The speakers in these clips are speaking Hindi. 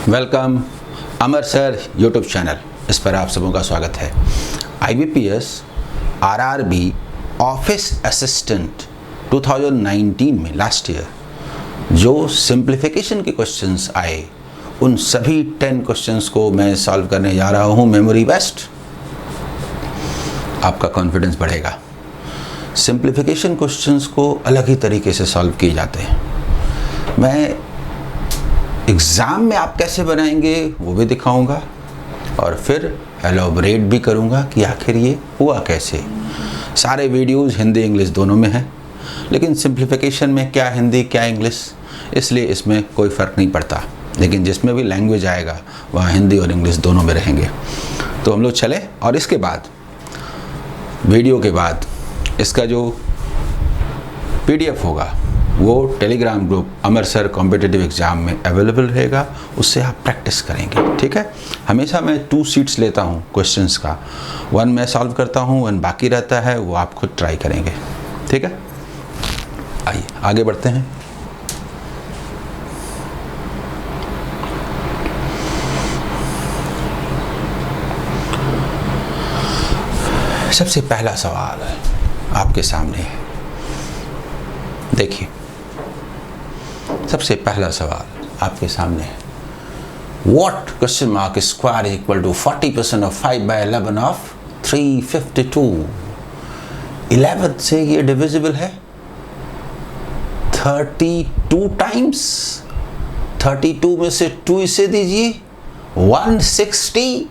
वेलकम अमर सर यूट्यूब चैनल, इस पर आप सबों का स्वागत है। IBPS RRB ऑफिस असिस्टेंट 2019 में लास्ट ईयर जो सिंप्लीफिकेशन के क्वेश्चंस आए, उन सभी 10 क्वेश्चंस को मैं सॉल्व करने जा रहा हूँ। मेमोरी बेस्ट, आपका कॉन्फिडेंस बढ़ेगा। सिंप्लीफिकेशन क्वेश्चंस को अलग ही तरीके से सॉल्व किए जाते हैं। मैं एग्ज़ाम में आप कैसे बनाएंगे वो भी दिखाऊंगा और फिर एलोबरेट भी करूंगा कि आखिर ये हुआ कैसे। सारे वीडियोस हिंदी इंग्लिश दोनों में हैं, लेकिन सिंप्लीफिकेशन में क्या हिंदी क्या इंग्लिश, इसलिए इसमें कोई फ़र्क नहीं पड़ता। लेकिन जिसमें भी लैंग्वेज आएगा वहाँ हिंदी और इंग्लिश दोनों में रहेंगे। तो हम लोग चले, और इसके बाद वीडियो के बाद इसका जो PDF होगा वो टेलीग्राम ग्रुप अमर सर कॉम्पिटिटिव एग्ज़ाम में अवेलेबल रहेगा, उससे आप प्रैक्टिस करेंगे। ठीक है, हमेशा मैं 2 शीट्स लेता हूँ क्वेश्चंस का, 1 मैं सॉल्व करता हूँ, 1 बाकी रहता है, वो आप खुद ट्राई करेंगे। ठीक है, आइए आगे बढ़ते हैं। सबसे पहला सवाल आपके सामने है, देखिए सबसे पहला सवाल आपके सामने है। What question mark square is equal to 40% of 5/11 of 352? 11 से ये डिविजिबल है 32 टाइम्स। 32 में से 2 इसे दीजिए 160,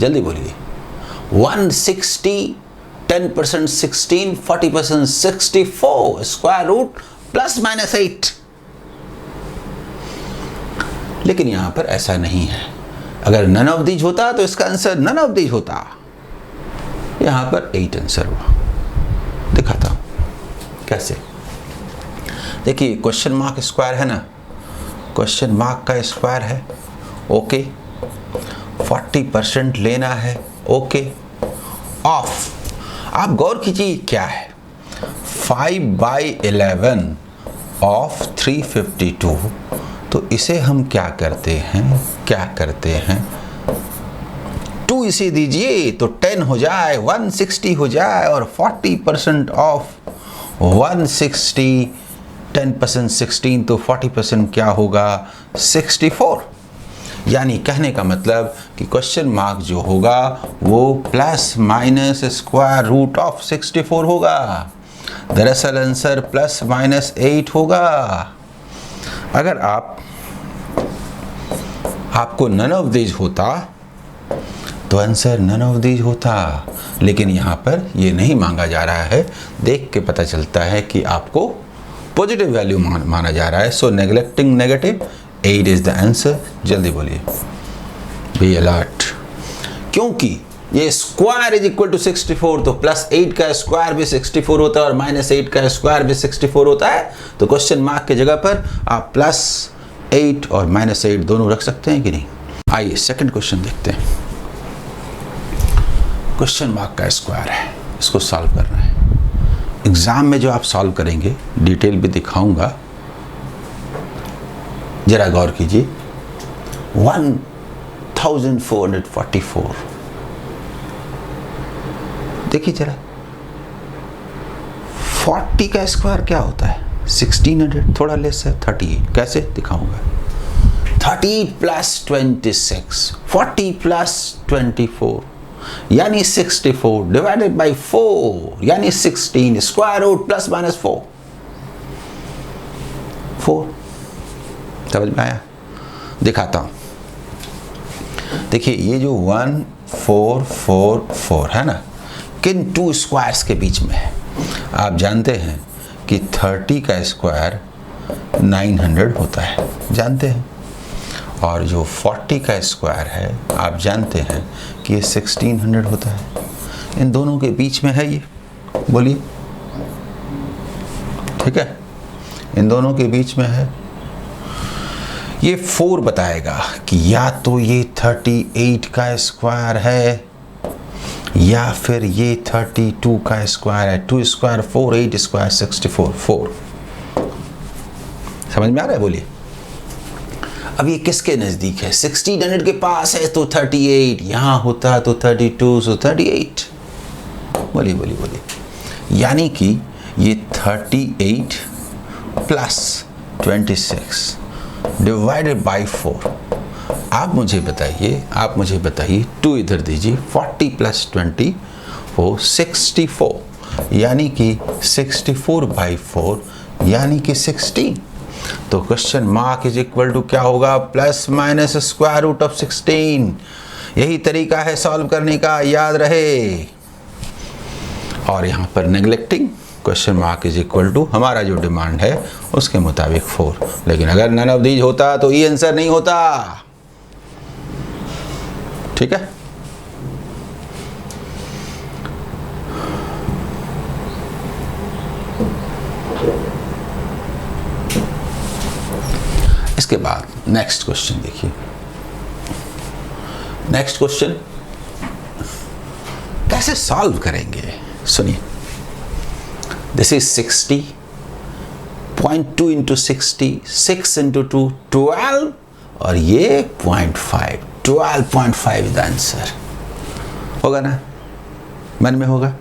जल्दी बोलिए 160, 10% 16, 40% 64, स्क्वायर रूट +-8। लेकिन यहां पर ऐसा नहीं है। अगर नन ऑफ दीज होता तो इसका आंसर नन ऑफ दीज होता। यहां पर 8 आंसर हुआ। दिखाता हूं कैसे। देखिए क्वेश्चन मार्क स्क्वायर है ना, क्वेश्चन मार्क का स्क्वायर है, ओके। 40% लेना है, ओके। ऑफ, आप गौर कीजिए क्या है, 5/11 ऑफ 352। तो इसे हम क्या करते हैं 2 इसे दीजिए तो 10 हो जाए, 160 हो जाए, और 40% ऑफ 160, 10% 16, तो 40% क्या होगा 64। यानी कहने का मतलब कि क्वेश्चन मार्क जो होगा वो +- स्क्वायर रूट ऑफ 64 होगा। दरअसल आंसर +-8 होगा। अगर आपको नन ऑफ दीज होता तो आंसर नन ऑफ दीज होता, लेकिन यहाँ पर ये नहीं मांगा जा रहा है। देख के पता चलता है कि आपको पॉजिटिव वैल्यू माना जा रहा है। So neglecting negative, 8 is the answer. जल्दी बोलिए, बी अलर्ट, क्योंकि ये स्क्वायर इज इक्वल टू 64, तो +8 का स्क्वायर भी 64 होता है और -8 का स्क्वायर भी 64 होता है। तो क्वेश्चन मार्क की जगह पर आप +8 और -8 दोनों रख सकते हैं कि नहीं। आइए सेकंड क्वेश्चन देखते हैं। क्वेश्चन मार्क का स्क्वायर है, इसको सॉल्व करना है। एग्जाम में जो आप सॉल्व करेंगे डिटेल भी दिखाऊंगा, जरा गौर कीजिए। 1444, देखिए जरा 40 का स्क्वायर क्या होता है 1600, थोड़ा लेस है 38। कैसे दिखाऊंगा, 38 + 26, 40 + 24 यानी 64 डिवाइडेड बाई 4 यानी 16, स्क्वायर रूट +-4 4। समझ में आया? दिखाता हूं। देखिए ये जो 1444 है ना, किन 2 स्क्वायर्स के बीच में है। आप जानते हैं कि 30 का स्क्वायर 900 होता है, जानते हैं, और जो 40 का स्क्वायर है आप जानते हैं कि ये 1600 होता है। इन दोनों के बीच में है ये, बोलिए, ठीक है, इन दोनों के बीच में है। ये 4 बताएगा कि या तो ये 38 का स्क्वायर है या फिर ये 32 का स्क्वायर है। 2 स्क्वायर 4, 8 स्क्वायर 64, 4। समझ में आ रहा है? बोलिए। अब ये किसके नज़दीक है? 1600 के पास है तो 38, यहाँ होता तो 32, सो 38। बोलिए बोलिए बोलिए। यानी कि ये 38 प्लस 26 डिवाइडेड बाई 4। आप मुझे बताइए 2 इधर दीजिए, 40 प्लस 24 64, यानी कि 64/4 यानी कि 16। तो question mark is equal to क्या होगा? Plus minus square root of 16। यही तरीका है सॉल्व करने का, याद रहे। और यहाँ पर neglecting question mark is equal to हमारा जो डिमांड है उसके मुताबिक 4। लेकिन अगर नन ऑफ दीज होता तो ये आंसर नहीं होता। ठीक है। इसके बाद नेक्स्ट क्वेश्चन देखिए। नेक्स्ट क्वेश्चन कैसे सॉल्व करेंगे, सुनिए। दिस इज 60, 0.2 इंटू 60, 6 इंटू 2 12, और ये 0.5, 12.5 इज द आंसर। होगा ना? मन में होगा।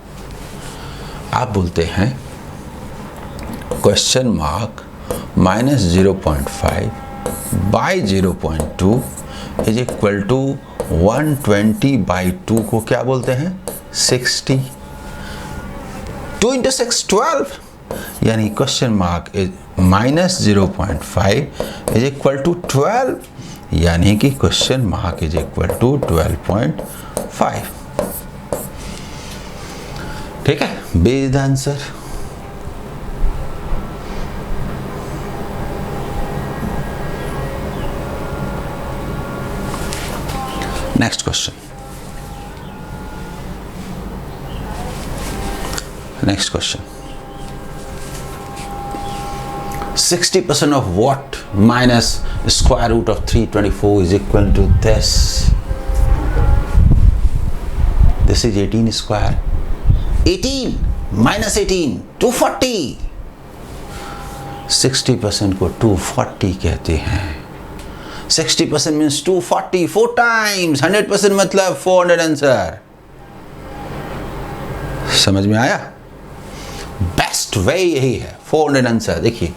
आप बोलते हैं question mark minus 0.5 by 0.2 is equal to 120/2 को क्या बोलते हैं? 60। 2 इंटू 6 12, यानी question mark is minus 0.5 is equal to 12, यानी कि question mark is equal to 12.5। ठीक है, B is the answer. Next question. Next question. 60% of what minus square root of 324 is equal to this? This is 18 square. 18 minus 18, 240. 60% को 240 कहते हैं। 60% means 240, 4 times 100% मतलब 400 आंसर। समझ में आया? बेस्ट वे यही है, 400 आंसर। देखिए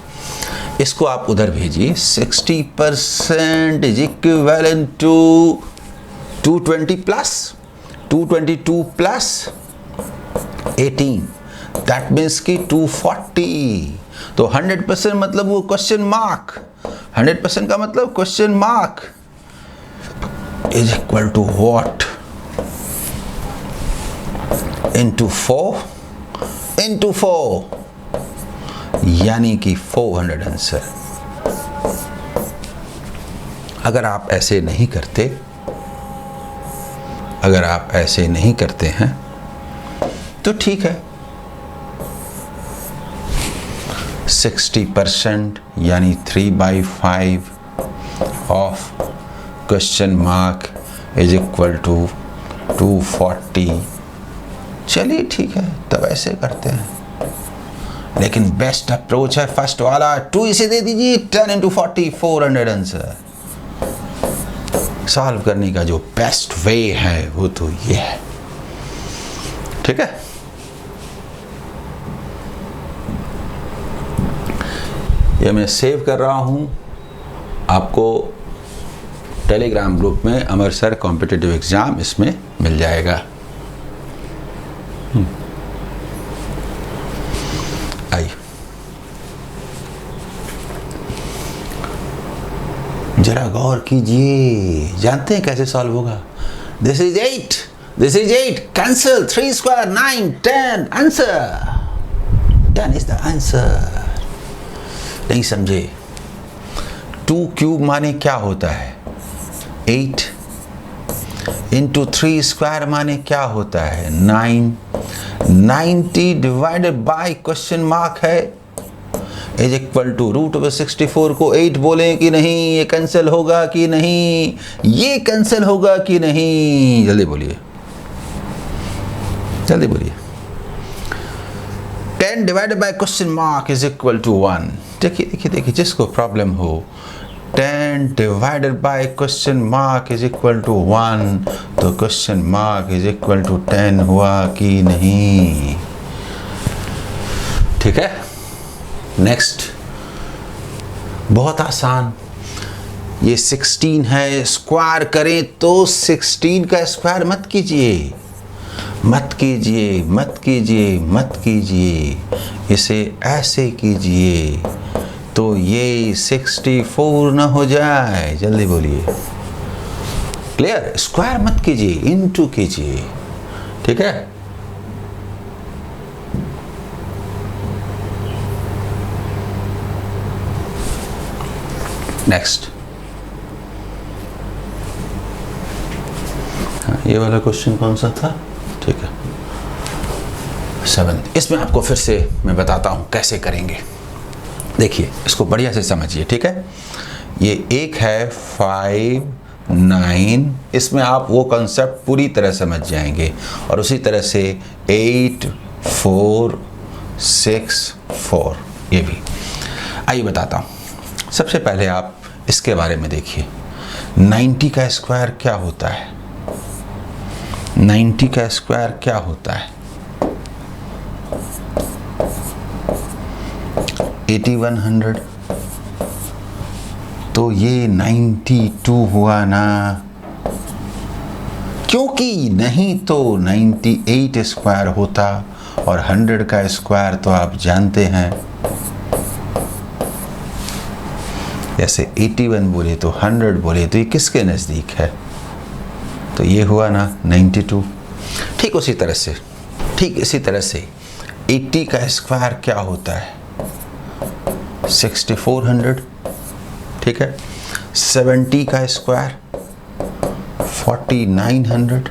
इसको आप उधर भेजिए। 60% is equivalent to 220 plus 222 plus 18, that means कि 240। तो 100% मतलब वो क्वेश्चन मार्क, 100% का मतलब question mark is equal to what? Into 4 into 4, यानी कि 400 आंसर। अगर आप ऐसे नहीं करते, अगर आप ऐसे नहीं करते हैं तो ठीक है। 60% यानी 3/5 of question mark is equal to 240। चलिए ठीक है, तब ऐसे करते हैं। लेकिन बेस्ट अप्रोच है फर्स्ट वाला, 2 इसे दे दीजिए, 10 इंटू 40, 400 आंसर। सॉल्व करने का जो बेस्ट वे है वो तो ये है। ठीक है, ये मैं सेव कर रहा हूं, आपको टेलीग्राम ग्रुप में अमर सर कॉम्पिटिटिव एग्जाम इसमें मिल जाएगा। आइए जरा गौर कीजिए, जानते हैं कैसे सॉल्व होगा? This is 8, this is 8, cancel, 3 square 9, 10, answer 10 is the answer. नहीं समझे? 2 क्यूब माने क्या होता है? 8 इंटू 3 स्क्वायर माने क्या होता है? 9। 90 डिवाइडेड बाय क्वेश्चन मार्क है is equal to root over 64 को 8 बोलें कि नहीं? ये कैंसिल होगा कि नहीं? ये कैंसिल होगा कि नहीं? जल्दी बोलिए, जल्दी बोलिए। 10 divided by question mark is equal to 1। देखिए देखिए देखिए, जिसको प्रॉब्लम हो 10 divided by question mark is equal to 1, तो question mark is equal to 10 हुआ कि नहीं? ठीक है, नेक्स्ट, बहुत आसान, ये 16 है, स्क्वायर करें तो 16 का स्क्वायर मत कीजिए, मत कीजिए, मत कीजिए, मत कीजिए, इसे ऐसे कीजिए तो ये 64 ना हो जाए। जल्दी बोलिए, क्लियर? स्क्वायर मत कीजिए, इनटू कीजिए, ठीक है? नेक्स्ट, ये वाला क्वेश्चन कौन सा था? ठीक है, 7। इसमें आपको फिर से मैं बताता हूं कैसे करेंगे। देखिए, इसको बढ़िया से समझिए, ठीक है? ये एक है 5, 9, इसमें आप वो कॉन्सेप्ट पूरी तरह समझ जाएंगे, और उसी तरह से 8, 4, 6, 4, ये भी। आइए बताता हूँ। सबसे पहले आप इसके बारे में देखिए, 90 का स्क्वायर क्या होता है? 90 का स्क्वायर क्या होता है? 8100, तो ये 92 हुआ ना, क्योंकि नहीं तो 98 स्क्वायर होता, और 100 का स्क्वायर तो आप जानते हैं, जैसे 81 बोले तो 100 बोले तो ये किसके नज़दीक है? तो ये हुआ ना 92। ठीक उसी तरह से, ठीक इसी तरह से 80 का स्क्वायर क्या होता है? 6400, ठीक है? 70 का स्क्वायर 4900।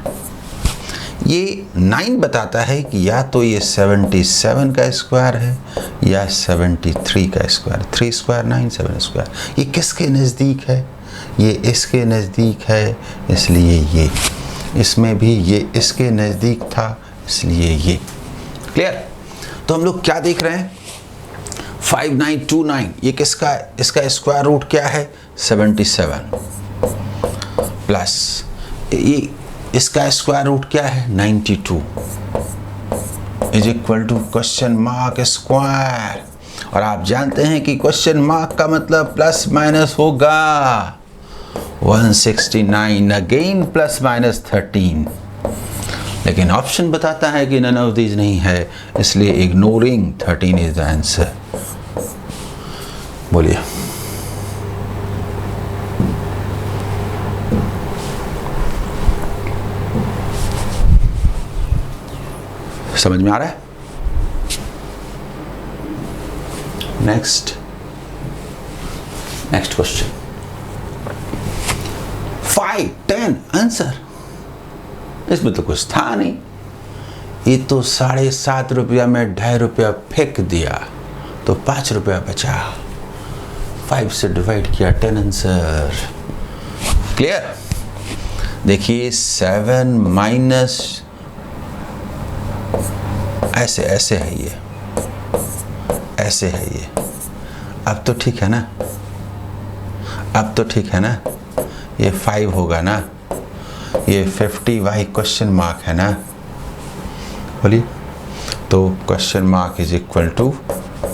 ये 9 बताता है कि या तो ये 77 का स्क्वायर है या 73 का स्क्वायर। 3 square 9, 7 square. ये किसके नज़दीक है? ये इसके नज़दीक है, इसलिए ये। इसमें भी ये इसके नज़दीक था, इसलिए ये। क्लियर? तो हम लोग क्या देख रहे हैं? 5929, ये किसका है? इसका स्क्वायर रूट क्या है? 77 प्लस ये इसका स्क्वायर रूट क्या है? 92 is equal to question mark square. और आप जानते हैं कि क्वेश्चन मार्क का मतलब प्लस माइनस होगा। 169 अगेन प्लस माइनस 13, लेकिन ऑप्शन बताता है कि नन ऑफ दीज नहीं है, इसलिए इग्नोरिंग 13 इज द आंसर। बोलिए, समझ में आ रहा है? Next question 5, 10 answer. इसमें तो कुछ था नहीं, ये तो 7.5 रुपया में 2.5 रुपया फेंक दिया तो 5 रुपया बचा। 5 से डिवाइड किया, 10 आंसर। क्लियर? देखिए 7 माइनस ऐसे है, ये ऐसे है, ये। अब तो ठीक है ना? अब तो ठीक है ना? ये 5 होगा ना? ये 50y क्वेश्चन मार्क है ना? बोलिए, तो question mark is equal to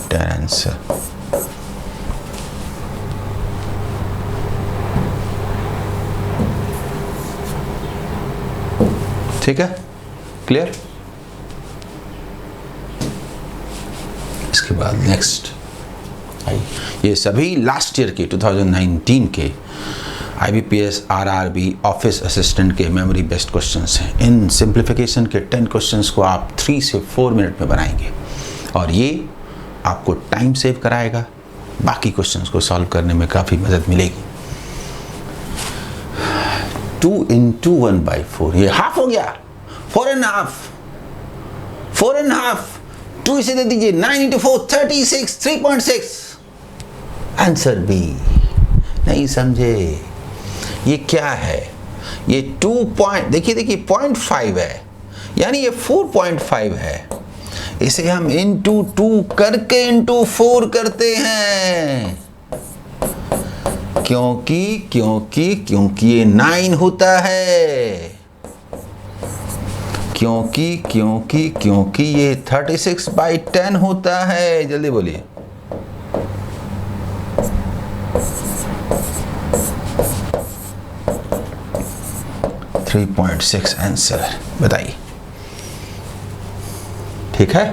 10 answer. ठीक है? क्लियर? इसके बाद नेक्स्ट, ये सभी लास्ट ईयर के 2019 के IBPS RRB ऑफिस असिस्टेंट के मेमोरी बेस्ड क्वेश्चंस हैं। इन सिंप्लीफिकेशन के 10 क्वेश्चंस को आप 3 से 4 मिनट में बनाएंगे, और ये आपको टाइम सेव कराएगा, बाकी क्वेश्चंस को सॉल्व करने में काफ़ी मदद मिलेगी। 2 into 1/4, ये हाफ हो गया। 4.5 2 इसे दे दीजिए। 9 into 4 36, 3.6 आंसर बी। नहीं समझे? ये क्या है? ये 2 पॉइंट, देखिए 0.5 है, यानी ये 4.5 है। इसे हम into 2 करके into 4 करते हैं। क्योंकि ये 9 होता है, क्योंकि ये 36/10 होता है। जल्दी बोलिए। .6 आंसर बताइए, ठीक है।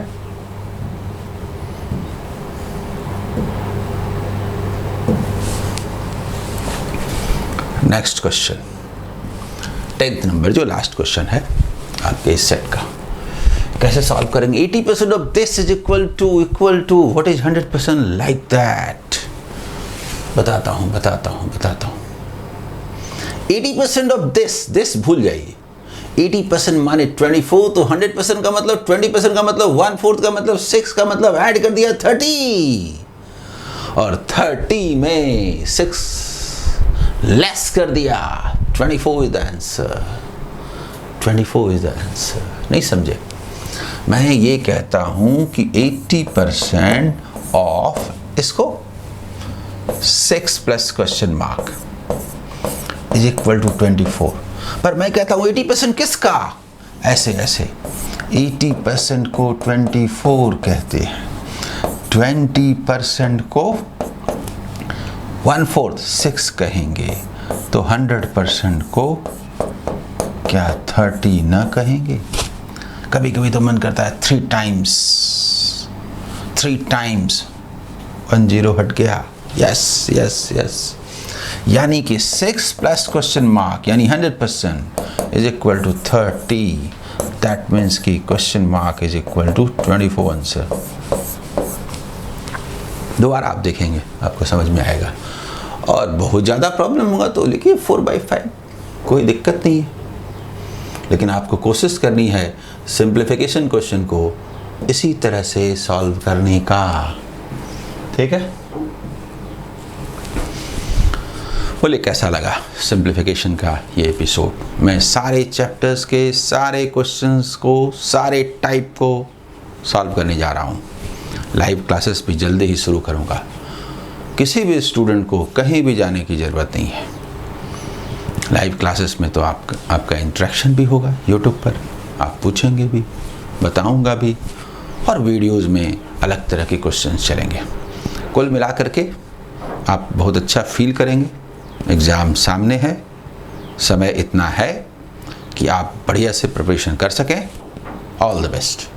नेक्स्ट क्वेश्चन, 10th नंबर, जो लास्ट क्वेश्चन है आपके इस सेट का, कैसे सॉल्व करेंगे। 80% of this is equal to what is 100% like that. बताता हूं 80% ऑफ दिस भूल जाइए। 80% माने 24, तो 100% का मतलब 20% का मतलब 1/4 का मतलब 6 का मतलब ऐड कर दिया 30, और 30 में 6 लेस कर दिया। 24 is the answer. 24 is the answer. नहीं समझे? मैं ये कहता हूं कि 80% ऑफ इसको 6 plus question mark is equal to 24, पर मैं कहता हूं 80% किसका? ऐसे 80% को 24 कहते हैं, 20% को 1/4 6 कहेंगे, तो 100% को क्या 30 ना कहेंगे? कभी कभी तो मन करता है 3 टाइम्स 1 0 हट गया। यस। यानी कि 6 प्लस क्वेश्चन मार्क यानी 100% is equal to 30। That means कि question mark is equal to 24 answer. दोबारा आप देखेंगे, आपको समझ में आएगा। और बहुत ज़्यादा प्रॉब्लम होगा तो लिखिए 4/5, कोई दिक्कत नहीं है। लेकिन आपको कोशिश करनी है सिंप्लीफिकेशन क्वेश्चन को इसी तरह से सॉल्व करने का, ठीक है। बोले कैसा लगा सिंप्लीफिकेशन का ये एपिसोड। मैं सारे चैप्टर्स के सारे क्वेश्चंस को, सारे टाइप को सॉल्व करने जा रहा हूँ। लाइव क्लासेस भी जल्दी ही शुरू करूँगा। किसी भी स्टूडेंट को कहीं भी जाने की ज़रूरत नहीं है। लाइव क्लासेस में तो आपका इंटरेक्शन भी होगा, यूट्यूब पर आप पूछेंगे भी, बताऊंगा भी, और वीडियोस में अलग तरह के क्वेश्चंस चलेंगे। कुल मिलाकर के आप बहुत अच्छा फील करेंगे। एग्ज़ाम सामने है, समय इतना है कि आप बढ़िया से प्रिपरेशन कर सकें। All the best.